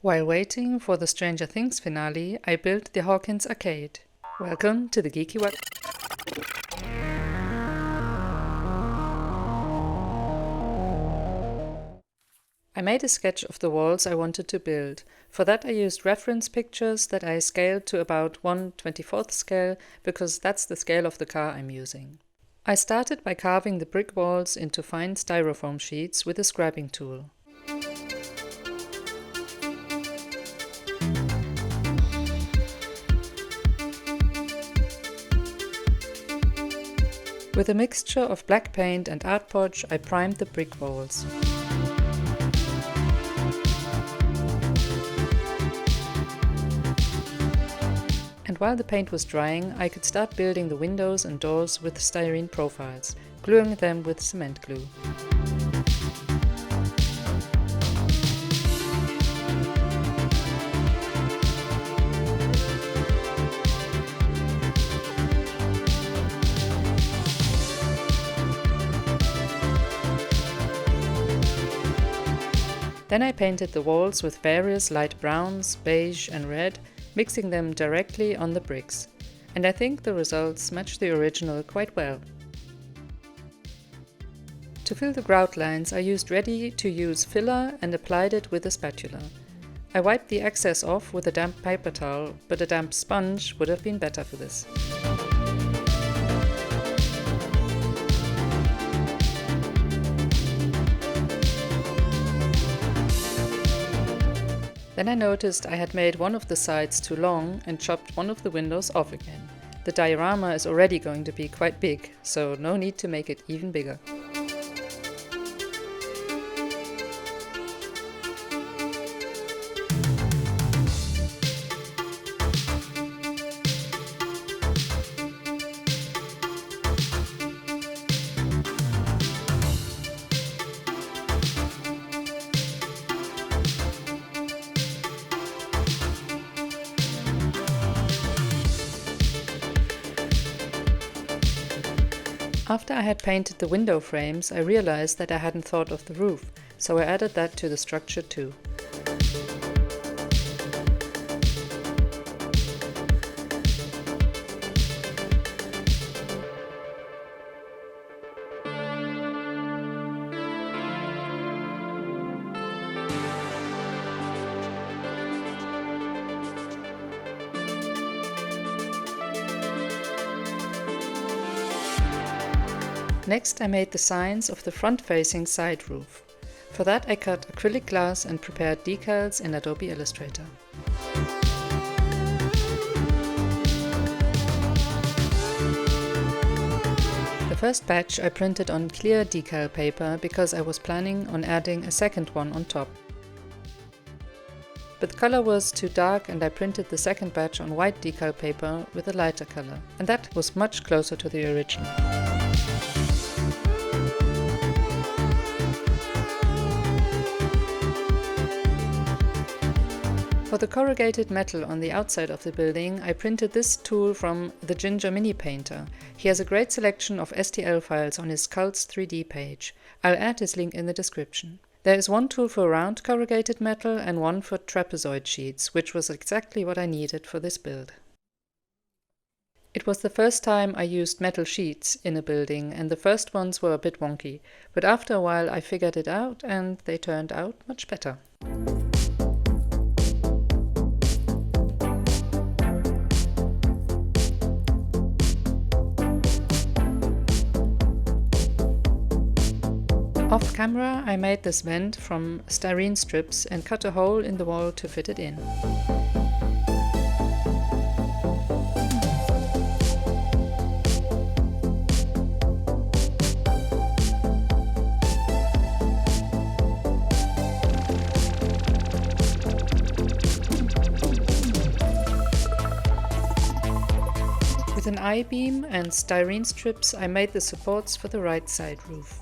While waiting for the Stranger Things finale, I built the Hawkins Arcade. Welcome to the Geeky Web. I made a sketch of the walls I wanted to build. For that I used reference pictures that I scaled to about 1/24th scale because that's the scale of the car I'm using. I started by carving the brick walls into fine styrofoam sheets with a scrapping tool. With a mixture of black paint and art podge, I primed the brick walls. And while the paint was drying, I could start building the windows and doors with styrene profiles, gluing them with cement glue. Then I painted the walls with various light browns, beige and red, mixing them directly on the bricks. And I think the results match the original quite well. To fill the grout lines, I used ready-to-use filler and applied it with a spatula. I wiped the excess off with a damp paper towel, but a damp sponge would have been better for this. Then I noticed I had made one of the sides too long and chopped one of the windows off again. The diorama is already going to be quite big, so no need to make it even bigger. After I had painted the window frames, I realized that I hadn't thought of the roof, so I added that to the structure too. Next I made the signs of the front-facing side roof. For that I cut acrylic glass and prepared decals in Adobe Illustrator. The first batch I printed on clear decal paper because I was planning on adding a second one on top. But the color was too dark and I printed the second batch on white decal paper with a lighter color, and that was much closer to the original. For the corrugated metal on the outside of the building, I printed this tool from the Ginger Mini Painter. He has a great selection of STL files on his Cults 3D page. I'll add his link in the description. There is one tool for round corrugated metal and one for trapezoid sheets, which was exactly what I needed for this build. It was the first time I used metal sheets in a building, and the first ones were a bit wonky, but after a while I figured it out and they turned out much better. Off camera, I made this vent from styrene strips and cut a hole in the wall to fit it in. With an I-beam and styrene strips, I made the supports for the right side roof.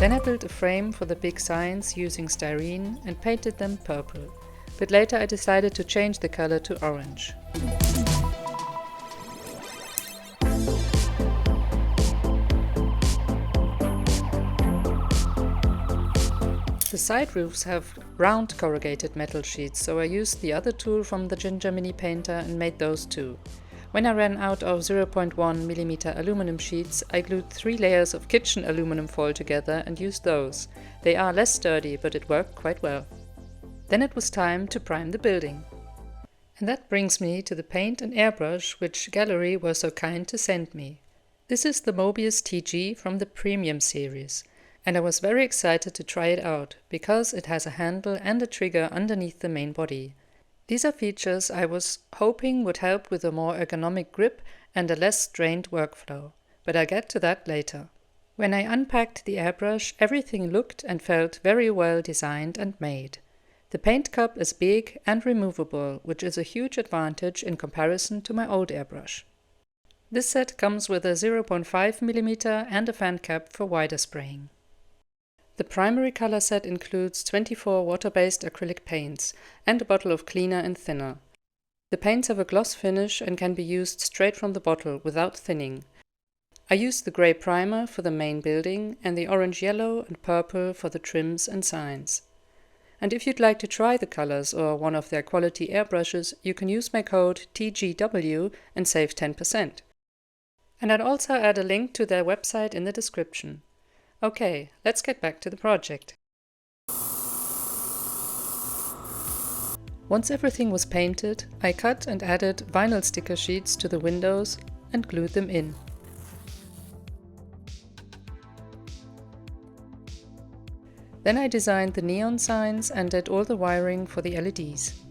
Then I built a frame for the big signs using styrene and painted them purple, but later I decided to change the color to orange. The side roofs have round corrugated metal sheets, so I used the other tool from the Ginger Mini Painter and made those too. When I ran out of 0.1mm aluminum sheets, I glued 3 layers of kitchen aluminum foil together and used those. They are less sturdy, but it worked quite well. Then it was time to prime the building. And that brings me to the paint and airbrush which Gaahleri were so kind to send me. This is the Mobius TG from the Premium series. And I was very excited to try it out, because it has a handle and a trigger underneath the main body. These are features I was hoping would help with a more ergonomic grip and a less strained workflow, but I'll get to that later. When I unpacked the airbrush, everything looked and felt very well designed and made. The paint cup is big and removable, which is a huge advantage in comparison to my old airbrush. This set comes with a 0.5mm and a fan cap for wider spraying. The primary color set includes 24 water-based acrylic paints and a bottle of cleaner and thinner. The paints have a gloss finish and can be used straight from the bottle without thinning. I used the grey primer for the main building and the orange, yellow and purple for the trims and signs. And if you'd like to try the colors or one of their quality airbrushes, you can use my code TGW and save 10%. And I'd also add a link to their website in the description. Okay, let's get back to the project. Once everything was painted, I cut and added vinyl sticker sheets to the windows and glued them in. Then I designed the neon signs and did all the wiring for the LEDs.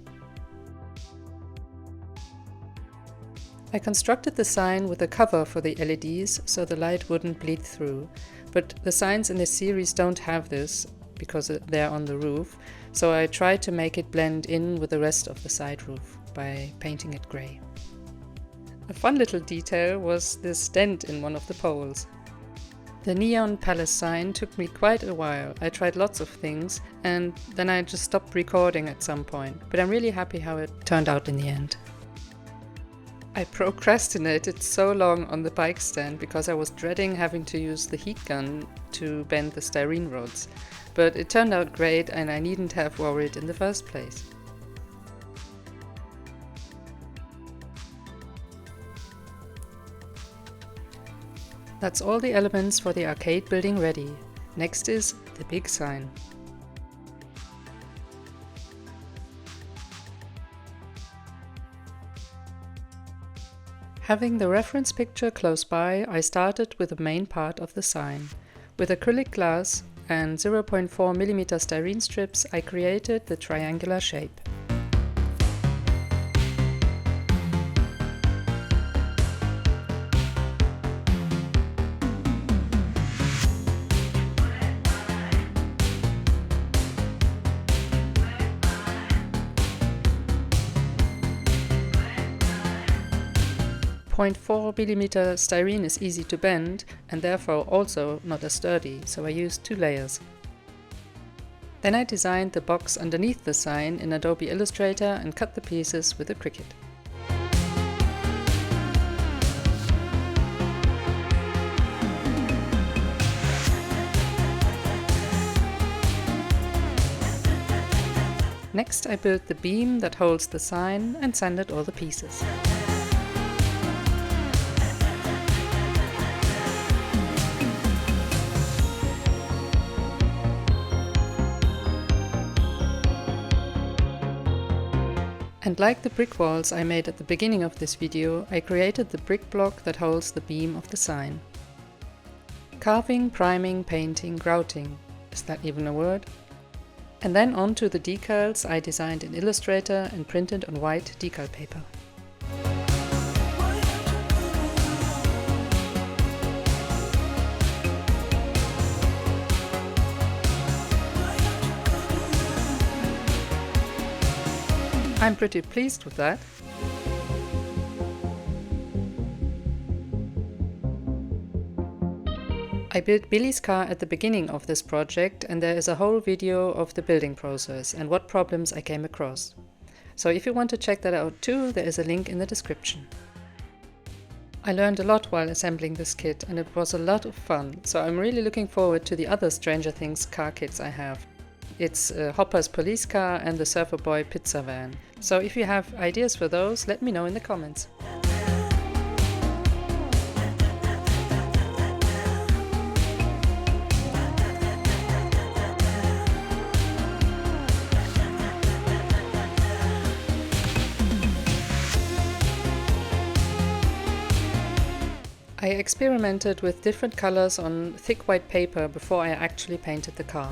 I constructed the sign with a cover for the LEDs so the light wouldn't bleed through, but the signs in this series don't have this because they're on the roof, so I tried to make it blend in with the rest of the side roof by painting it grey. A fun little detail was this dent in one of the poles. The neon palace sign took me quite a while. I tried lots of things and then I just stopped recording at some point, but I'm really happy how it turned out in the end. I procrastinated so long on the bike stand because I was dreading having to use the heat gun to bend the styrene rods, but it turned out great and I needn't have worried in the first place. That's all the elements for the arcade building ready. Next is the big sign. Having the reference picture close by, I started with the main part of the sign. With acrylic glass and 0.4mm styrene strips, I created the triangular shape. .4mm styrene is easy to bend and therefore also not as sturdy, so I used 2 layers. Then I designed the box underneath the sign in Adobe Illustrator and cut the pieces with a Cricut. Next I built the beam that holds the sign and sanded all the pieces. And like the brick walls I made at the beginning of this video, I created the brick block that holds the beam of the sign. Carving, priming, painting, grouting. Is that even a word? And then onto the decals I designed in Illustrator and printed on white decal paper. I'm pretty pleased with that. I built Billy's car at the beginning of this project, and there is a whole video of the building process and what problems I came across. So if you want to check that out too, there is a link in the description. I learned a lot while assembling this kit, and it was a lot of fun, so I'm really looking forward to the other Stranger Things car kits I have. It's Hopper's police car and the Surfer Boy pizza van. So if you have ideas for those, let me know in the comments. I experimented with different colors on thick white paper before I actually painted the car.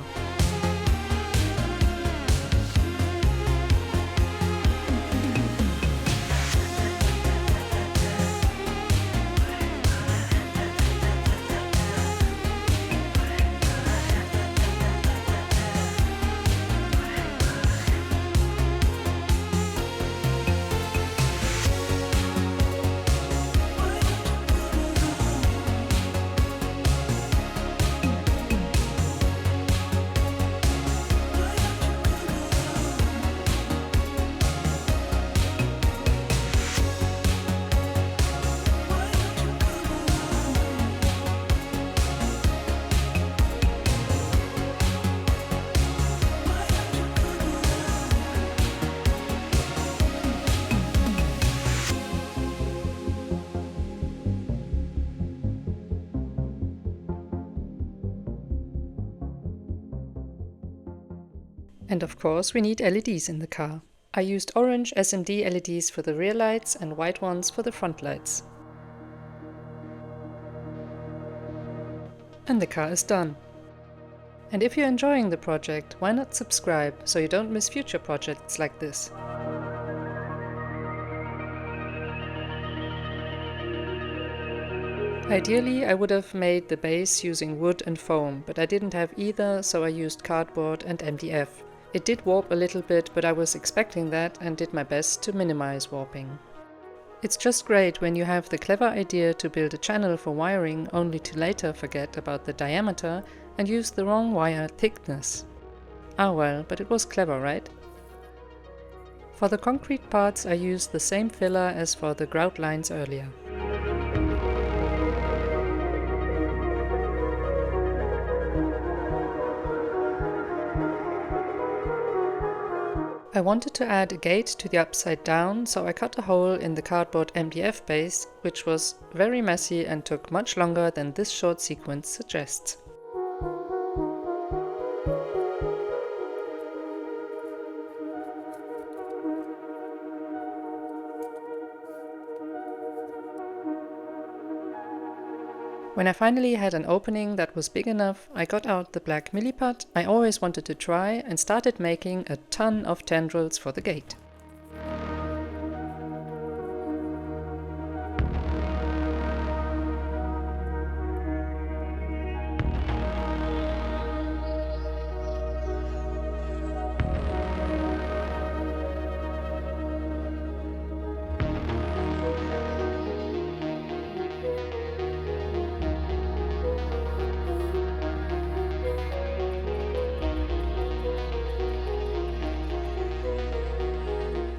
And of course we need LEDs in the car. I used orange SMD LEDs for the rear lights and white ones for the front lights. And the car is done. And if you're enjoying the project, why not subscribe so you don't miss future projects like this? Ideally, I would have made the base using wood and foam, but I didn't have either, so I used cardboard and MDF. It did warp a little bit, but I was expecting that and did my best to minimize warping. It's just great when you have the clever idea to build a channel for wiring only to later forget about the diameter and use the wrong wire thickness. Ah well, but it was clever, right? For the concrete parts I used the same filler as for the grout lines earlier. I wanted to add a gate to the upside down, so I cut a hole in the cardboard MDF base, which was very messy and took much longer than this short sequence suggests. When I finally had an opening that was big enough, I got out the black milliput I always wanted to try and started making a ton of tendrils for the gate.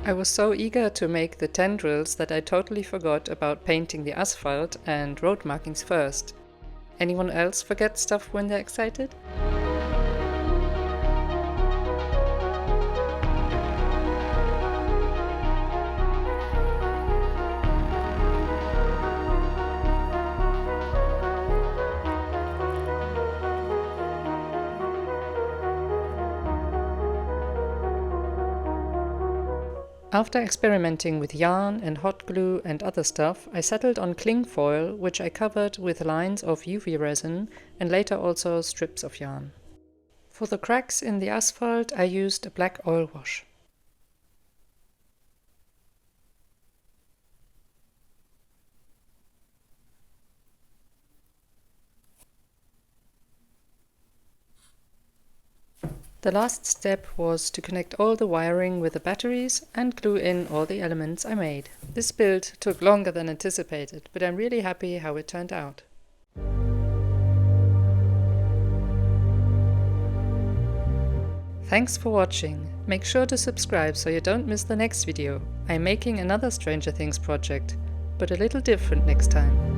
I was so eager to make the tendrils that I totally forgot about painting the asphalt and road markings first. Anyone else forget stuff when they're excited? After experimenting with yarn and hot glue and other stuff, I settled on cling foil, which I covered with lines of UV resin and later also strips of yarn. For the cracks in the asphalt, I used a black oil wash. The last step was to connect all the wiring with the batteries and glue in all the elements I made. This build took longer than anticipated, but I'm really happy how it turned out. Thanks for watching. Make sure to subscribe so you don't miss the next video. I'm making another Stranger Things project, but a little different next time.